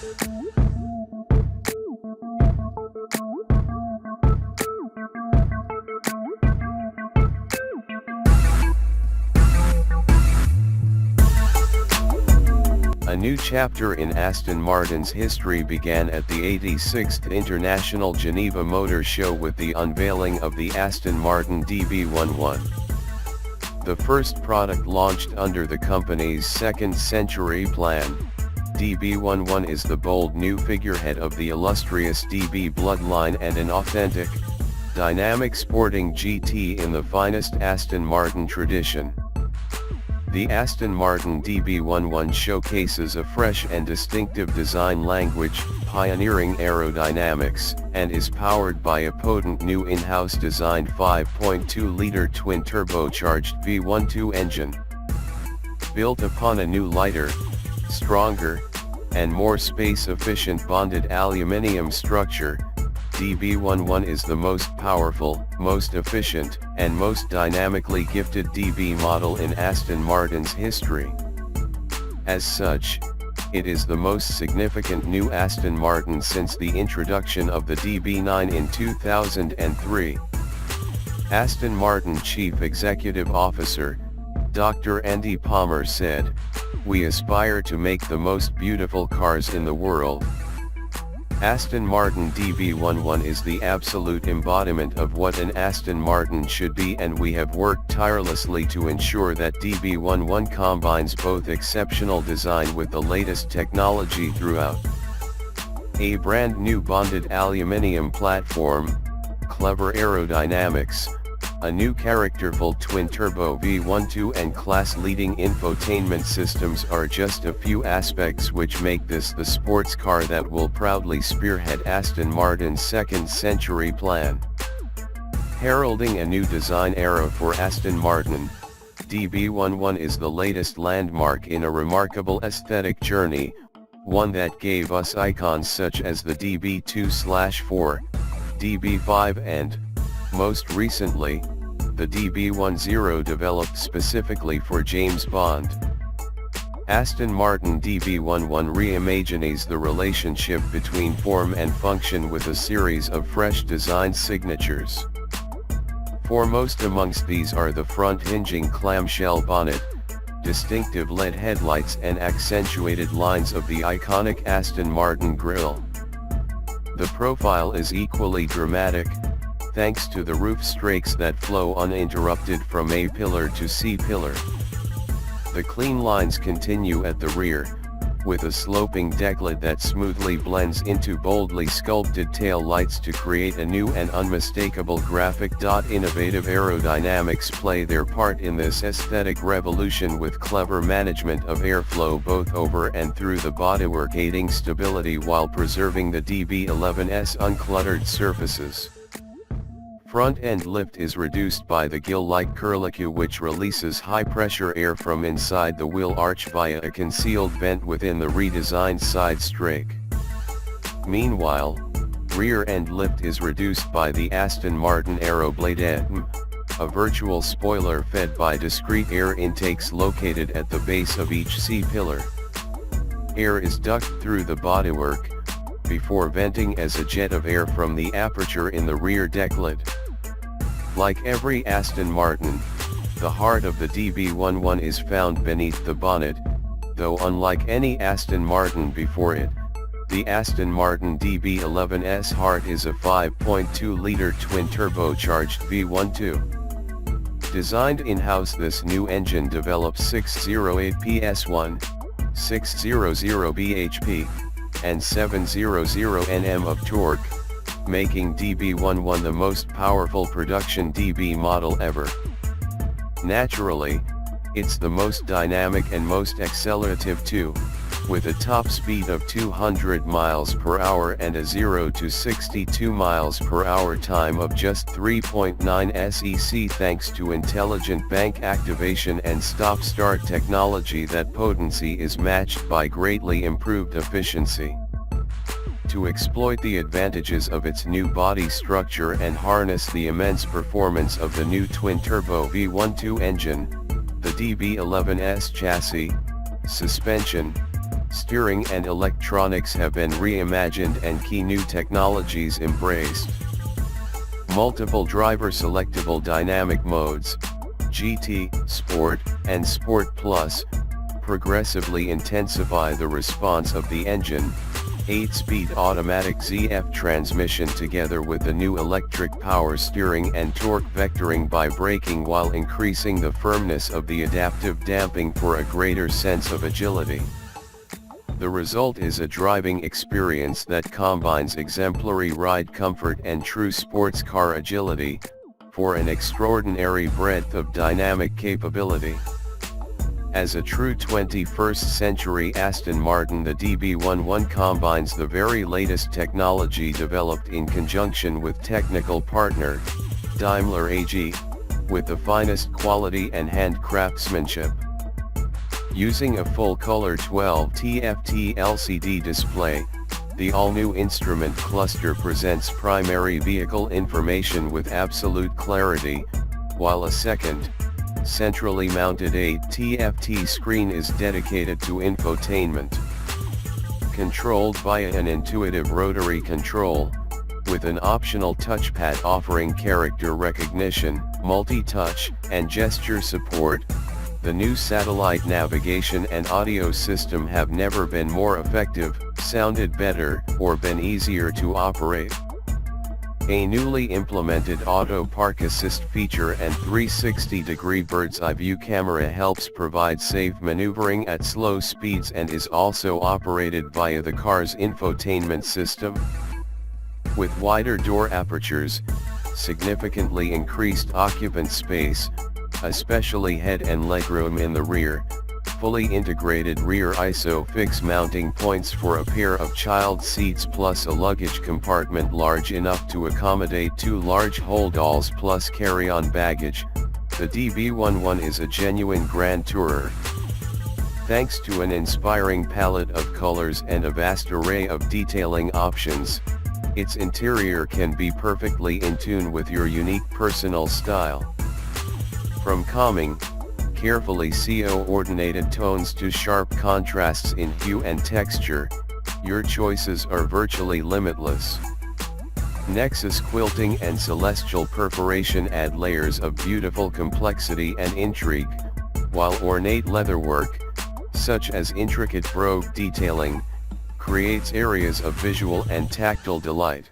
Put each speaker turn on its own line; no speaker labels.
A new chapter in Aston Martin's history began at the 86th International Geneva Motor Show with the unveiling of the Aston Martin DB11. The first product launched under the company's second century plan, DB11 is the bold new figurehead of the illustrious DB bloodline and an authentic, dynamic sporting GT in the finest Aston Martin tradition. The Aston Martin DB11 showcases a fresh and distinctive design language, pioneering aerodynamics, and is powered by a potent new in-house designed 5.2-liter twin-turbocharged V12 engine. Built upon a new lighter, stronger, and more space-efficient bonded aluminium structure, DB11 is the most powerful, most efficient, and most dynamically gifted DB model in Aston Martin's history. As such, it is the most significant new Aston Martin since the introduction of the DB9 in 2003. Aston Martin Chief Executive Officer, Dr. Andy Palmer said, "We aspire to make the most beautiful cars in the world." Aston Martin DB11 is the absolute embodiment of what an Aston Martin should be, and we have worked tirelessly to ensure that DB11 combines both exceptional design with the latest technology throughout. A brand new bonded aluminium platform, clever aerodynamics, a new characterful twin-turbo V12 and class-leading infotainment systems are just a few aspects which make this the sports car that will proudly spearhead Aston Martin's second-century plan. Heralding a new design era for Aston Martin, DB11 is the latest landmark in a remarkable aesthetic journey, one that gave us icons such as the DB2/4, DB5 and, most recently, the DB10 developed specifically for James Bond. Aston Martin DB11 reimagines the relationship between form and function with a series of fresh design signatures. Foremost amongst these are the front-hinging clamshell bonnet, distinctive LED headlights and accentuated lines of the iconic Aston Martin grille. The profile is equally dramatic, thanks to the roof strakes that flow uninterrupted from A pillar to C pillar. The clean lines continue at the rear, with a sloping decklid that smoothly blends into boldly sculpted tail lights to create a new and unmistakable graphic. Innovative aerodynamics play their part in this aesthetic revolution with clever management of airflow both over and through the bodywork, aiding stability while preserving the DB11's uncluttered surfaces. Front-end lift is reduced by the gill-like curlicue, which releases high-pressure air from inside the wheel arch via a concealed vent within the redesigned side strake. Meanwhile, rear-end lift is reduced by the Aston Martin Aeroblade M, a virtual spoiler fed by discrete air intakes located at the base of each C-pillar. Air is ducted through the bodywork, before venting as a jet of air from the aperture in the rear decklid. Like every Aston Martin, the heart of the DB11 is found beneath the bonnet, though unlike any Aston Martin before it, the Aston Martin DB11's heart is a 5.2-liter twin-turbocharged V12. Designed in-house, this new engine develops 608 PS1, 600 bhp, and 700 Nm of torque, making DB11 the most powerful production DB model ever. Naturally, it's the most dynamic and most accelerative too, with a top speed of 200 miles per hour and a 0 to 62 miles per hour time of just 3.9 sec thanks to intelligent bank activation and stop-start technology. That potency is matched by greatly improved efficiency. To exploit the advantages of its new body structure and harness the immense performance of the new twin-turbo V12 engine, the DB11's chassis, suspension, Steering and electronics have been reimagined and key new technologies embraced. Multiple driver selectable dynamic modes, GT, Sport, and Sport Plus, progressively intensify the response of the engine. 8-speed automatic ZF transmission together with the new electric power steering and torque vectoring by braking while increasing the firmness of the adaptive damping for a greater sense of agility. The result is a driving experience that combines exemplary ride comfort and true sports car agility, for an extraordinary breadth of dynamic capability. As a true 21st century Aston Martin, the DB11 combines the very latest technology developed in conjunction with technical partner, Daimler AG, with the finest quality and hand craftsmanship. Using a full-color 12 TFT LCD display, the all-new instrument cluster presents primary vehicle information with absolute clarity, while a second, centrally mounted 8 TFT screen is dedicated to infotainment. Controlled via an intuitive rotary control, with an optional touchpad offering character recognition, multi-touch, and gesture support, the new satellite navigation and audio system have never been more effective, sounded better, or been easier to operate. A newly implemented auto park assist feature and 360-degree bird's-eye view camera helps provide safe maneuvering at slow speeds and is also operated via the car's infotainment system. With wider door apertures, significantly increased occupant space, especially head and legroom in the rear, fully integrated rear ISOFIX mounting points for a pair of child seats plus a luggage compartment large enough to accommodate 2 large holdalls plus carry-on baggage, the DB11 is a genuine grand tourer. Thanks to an inspiring palette of colors and a vast array of detailing options, its interior can be perfectly in tune with your unique personal style. From calming, carefully coordinated tones to sharp contrasts in hue and texture, your choices are virtually limitless. Nexus quilting and celestial perforation add layers of beautiful complexity and intrigue, while ornate leatherwork, such as intricate brogue detailing, creates areas of visual and tactile delight.